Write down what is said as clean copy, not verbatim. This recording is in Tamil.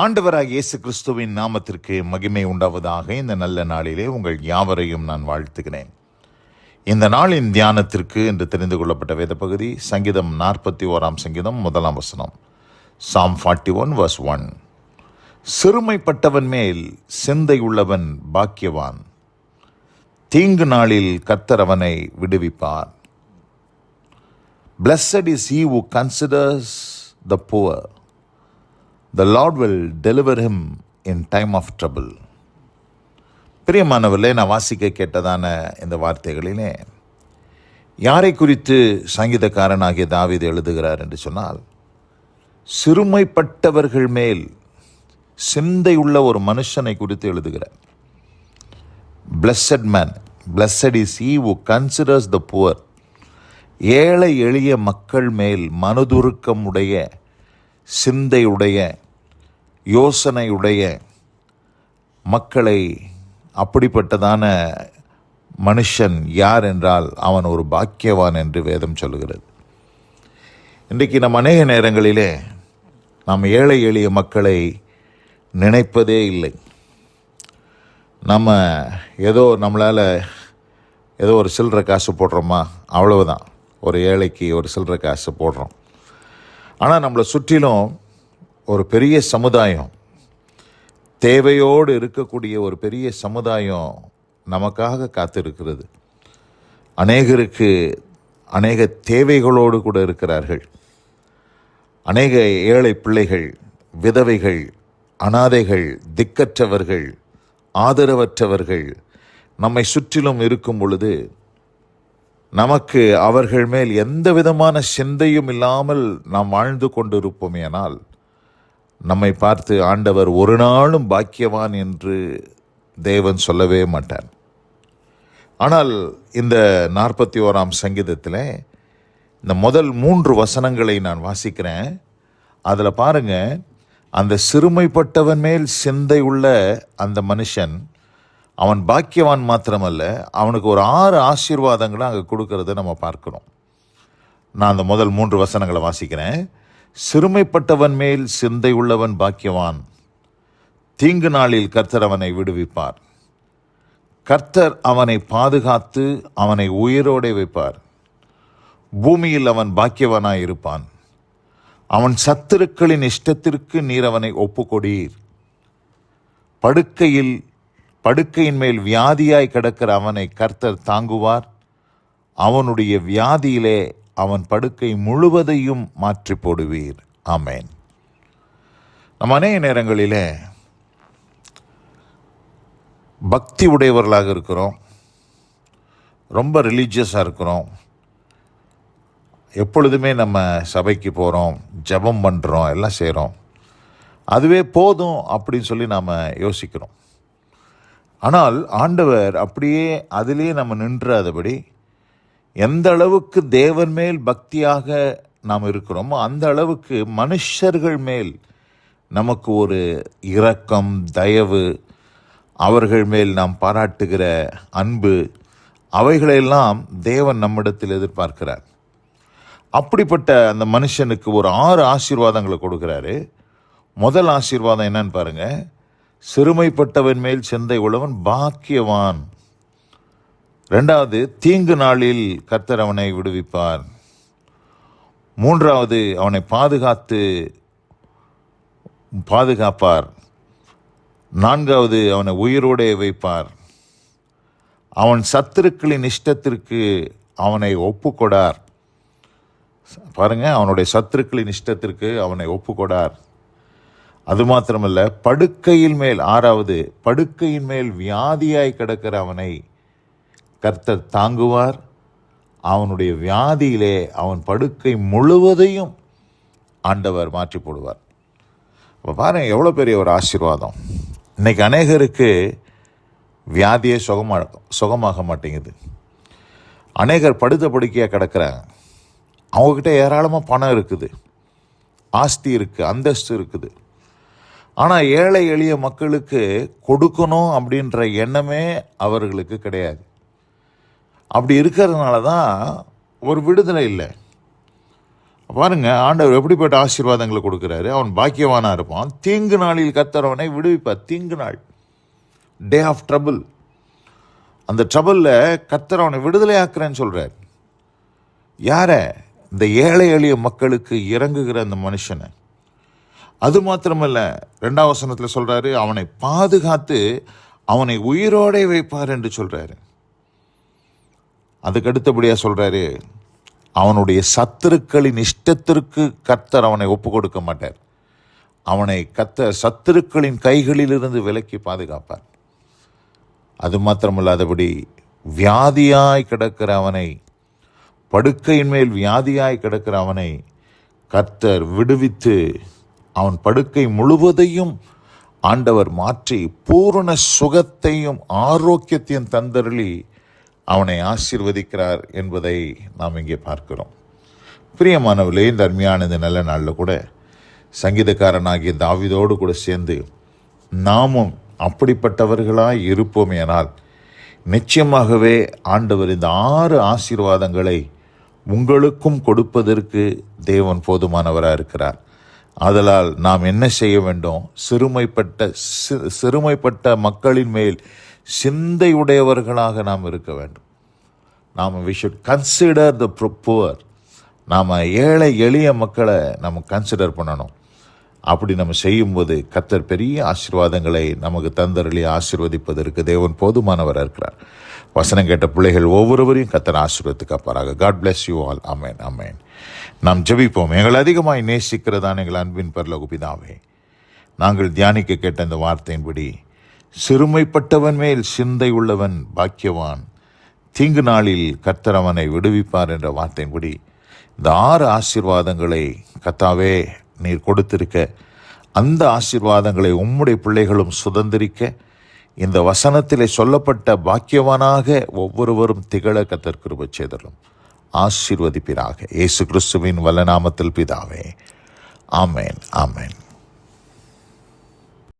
ஆண்டவராகிய இயேசு கிறிஸ்துவின் நாமத்திற்கு மகிமை உண்டாவதாக. இந்த நல்ல நாளிலே உங்கள் யாவரையும் நான் வாழ்த்துகிறேன். இந்த நாளின் தியானத்திற்கு என்று தெரிந்து கொள்ளப்பட்ட வேத பகுதி சங்கீதம் 41 சங்கீதம் 1 வசனம். Psalm 41 verse 1. சிறுமைப்பட்டவன் மேல் சிந்தை உள்ளவன் பாக்கியவான், தீங்கு நாளில் கர்த்தர் அவனை விடுவிப்பார். Blessed is he who considers the poor. The Lord will deliver him in time of trouble. பிரியமானவர்களே, நான் வாசிக்க கேட்டதான இந்த வார்த்தைகளிலே யாரை குறித்து சங்கீதக்காரனாகிய தாவீது எழுதுகிறார் என்று சொன்னால், சிறுமைப்பட்டவர்கள் மேல் சிந்தை உள்ள ஒரு மனுஷனை குறித்து எழுதுகிறார். Blessed man, blessed is he who considers the poor. ஏழை எளிய மக்கள் மேல் மனதுருக்கம் உடைய, சிந்தையுடைய, யோசனையுடைய மக்களை, அப்படிப்பட்டதான மனுஷன் யார் என்றால் அவன் ஒரு பாக்கியவான் என்று வேதம் சொல்லுகிறது. இன்றைக்கு நம் அநேக நேரங்களிலே நாம் ஏழை எளிய மக்களை நினைப்பதே இல்லை. நம்ம ஏதோ நம்மளால் ஏதோ ஒரு சில்லறை காசு போடுறோமா, அவ்வளவுதான். ஒரு ஏழைக்கு ஒரு சில்லறை காசு போடுறோம். ஆனால் நம்மளை சுற்றிலும் ஒரு பெரிய சமுதாயம், தேவையோடு இருக்கக்கூடிய ஒரு பெரிய சமுதாயம் நமக்காக காத்திருக்கிறது. அநேகருக்கு அநேக தேவைகளோடு கூட இருக்கிறார்கள். அநேக ஏழை பிள்ளைகள், விதவைகள், அனாதைகள், திக்கற்றவர்கள், ஆதரவற்றவர்கள் நம்மை சுற்றிலும் இருக்கும் பொழுது நமக்கு அவர்கள் மேல் எந்த விதமான சிந்தையும் இல்லாமல் நாம் வாழ்ந்து கொண்டிருப்போமேனால் நம்மை பார்த்து ஆண்டவர் ஒரு நாளும் பாக்கியவான் என்று தேவன் சொல்லவே மாட்டார். ஆனால் இந்த 41 சங்கீதத்தில் இந்த முதல் 3 வசனங்களை நான் வாசிக்கிறேன். அதில் பாருங்க, அந்த சிறுமைப்பட்டவன் மேல் சிந்தை உள்ள அந்த மனுஷன் அவன் பாக்கியவான் மாத்திரமல்ல, அவனுக்கு ஒரு 6 ஆசீர்வாதங்களை அங்கே கொடுக்கறத நம்ம பார்க்கிறோம். நான் அந்த முதல் 3 வசனங்களை வாசிக்கிறேன். சிறுமைப்பட்டவன் மேல் சிந்தை உள்ளவன் பாக்கியவான், தீங்கு நாளில் கர்த்தர் அவனை விடுவிப்பார். கர்த்தர் அவனை பாதுகாத்து அவனை உயிரோடே வைப்பார். பூமியில் அவன் பாக்கியவனாய் இருப்பான். அவன் சத்துருக்களின் இஷ்டத்திற்கு நீர் அவனை ஒப்புக்கொடீர். படுக்கையின் மேல் வியாதியாய் கிடக்கிற அவனை கர்த்தர் தாங்குவார். அவனுடைய வியாதியிலே அவன் படுக்கை முழுவதையும் மாற்றி போடுவீர். ஆமேன். நம்ம அநேக நேரங்களிலே பக்தி உடையவர்களாக இருக்கிறோம், ரொம்ப ரிலீஜியஸாக இருக்கிறோம், எப்பொழுதுமே நம்ம சபைக்கு போகிறோம், ஜெபம் பண்ணுறோம், எல்லாம் செய்கிறோம், அதுவே போதும் அப்படின்னு சொல்லி நாம் யோசிக்கிறோம். ஆனால் ஆண்டவர் அப்படியே அதிலே நம்ம நின்றாதபடி, எந்த அளவுக்கு தேவன் மேல் பக்தியாக நாம் இருக்கிறோமோ அந்த அளவுக்கு மனுஷர்கள் மேல் நமக்கு ஒரு இரக்கம், தயவு, அவர்கள் மேல் நாம் பாராட்டுகிற அன்பு, அவைகளெல்லாம் தேவன் நம்மிடத்தில் எதிர்பார்க்கிறார். அப்படிப்பட்ட அந்த மனுஷனுக்கு ஒரு 6 ஆசீர்வாதங்களை கொடுக்குறாரு. முதல் ஆசீர்வாதம் என்னன்னு பாருங்க. சிறுமைப்பட்டவன் மேல் சிந்தை உள்ளவன் பாக்கியவான். 2வது, தீங்கு நாளில் கர்த்தர் அவனை விடுவிப்பார். 3வது, அவனை பாதுகாப்பார். 4வது, அவனை உயிரோடே வைப்பார். அவன் சத்துருக்களின் இஷ்டத்திற்கு அவனை ஒப்புக்கொடார். பாருங்க, அவனுடைய சத்துருக்களின் இஷ்டத்திற்கு அவனை ஒப்புக்கொடார். அது மாத்திரமல்ல, படுக்கையின் மேல் 6வது, படுக்கையின் மேல் வியாதியாய் கிடக்கிற அவனை கர்த்தர் தாங்குவார். அவனுடைய வியாதியிலே அவன் படுக்கை முழுவதையும் ஆண்டவர் மாற்றி போடுவார். இப்போ பாருங்கள், எவ்வளோ பெரிய ஒரு ஆசீர்வாதம். இன்றைக்கி அநேகருக்கு வியாதியே சுகமாக மாட்டேங்குது. அநேகர் படுத்த படுக்கையாக கிடக்கிறாங்க. அவங்கக்கிட்ட ஏராளமாக பணம் இருக்குது, ஆஸ்தி இருக்குது, அந்தஸ்து இருக்குது. ஆனால் ஏழை எளிய மக்களுக்கு கொடுக்கணும் அப்படின்ற எண்ணமே அவர்களுக்கு கிடையாது. அப்படி இருக்கிறதுனால தான் ஒரு விடுதலை இல்லை. பாருங்க, ஆண்டவர் எப்படிப்பட்ட ஆசீர்வாதங்களை கொடுக்குறாரு. அவன் பாக்கியவானா இருப்பான். தீங்கு நாளில் கர்த்தர் அவனை விடுவிப்பார். தீங்கு நாள், டே ஆஃப் ட்ரபிள், அந்த ட்ரபிளில் கர்த்தர் அவனை விடுதலை ஆக்குறேன்னு சொல்கிறார். யார? இந்த ஏழை எளிய மக்களுக்கு இறங்குகிற அந்த மனுஷனை. அது மாத்திரமல்ல, 2ஆம் வசனத்தில் சொல்கிறாரு, அவனை பாதுகாத்து அவனை உயிரோடே வைப்பார் என்று சொல்கிறாரு. அதுக்கு அடுத்தபடியாக சொல்கிறாரு, அவனுடைய சத்துருக்களின் இஷ்டத்திற்கு கர்த்தர் அவனை ஒப்பு கொடுக்க மாட்டார். அவனை கர்த்தர் சத்துருக்களின் கைகளிலிருந்து விலக்கி பாதுகாப்பார். அது மாத்திரமல்லாதபடி வியாதியாய் கிடக்கிற அவனை, படுக்கையின் மேல் வியாதியாய் கிடக்கிற அவனை கர்த்தர் விடுவித்து அவன் படுக்கை முழுவதையும் ஆண்டவர் மாற்றி பூரண சுகத்தையும் ஆரோக்கியத்தையும் தந்தருளி அவனை ஆசீர்வதிக்கிறார் என்பதை நாம் இங்கே பார்க்கிறோம். பிரியமானவர்களே, இந்த அருமையான இந்த நல்ல நாளில் கூட சங்கீதக்காரனாகிய தாவீதோடு கூட சேர்ந்து நாமும் அப்படிப்பட்டவர்களாய் இருப்போமேனால் நிச்சயமாகவே ஆண்டவர் இந்த 6 ஆசீர்வாதங்களை உங்களுக்கும் கொடுப்பதற்கு தேவன் போதுமானவராக இருக்கிறார். ஆதலால் நாம் என்ன செய்ய வேண்டும்? சிறுமைப்பட்ட மக்களின் மேல் சிந்தையுடையவர்களாக நாம் இருக்க வேண்டும். we should consider the poor. நாம் ஏழை எளிய மக்களை நம்ம கன்சிடர் பண்ணணும். அப்படி நம்ம செய்யும்போது கர்த்தர் பெரிய ஆசீர்வாதங்களை நமக்கு தந்தருளி ஆசீர்வதிப்பதற்கு தேவன் போதுமானவராக இருக்கிறார். வசனம் கேட்ட பிள்ளைகள் ஒவ்வொருவரையும் கர்த்தர் ஆசீர்வதித்து காப்பாராக. God bless you all. ஆமேன், ஆமேன். நாம் ஜெபிப்போம். எங்கள் அதிகமாய் நேசிக்கிறதான எங்கள் அன்பின் பரலோக பிதாவே, நாங்கள் தியானிக்க கேட்ட இந்த வார்த்தையின்படி சிறுமைப்பட்டவன் மேல் சிந்தை உள்ளவன் பாக்கியவான், தீங்கு நாளில் கர்த்தர் அவனை விடுவிப்பார் என்ற வார்த்தையின்படி இந்த 6 ஆசீர்வாதங்களை கர்த்தாவே நீர் கொடுத்திருக்க, அந்த ஆசீர்வாதங்களை உம்முடைய பிள்ளைகளும் சுதந்திரிக்க இந்த வசனத்திலே சொல்லப்பட்ட பாக்கியவானாக ஒவ்வொருவரும் திகழ கர்த்தர் கிருபை செய்தருளும். ஆசீர்வதிப்பீராக. இயேசு கிறிஸ்துவின் வல்ல நாமத்தில் பிதாவே. ஆமேன், ஆமேன்.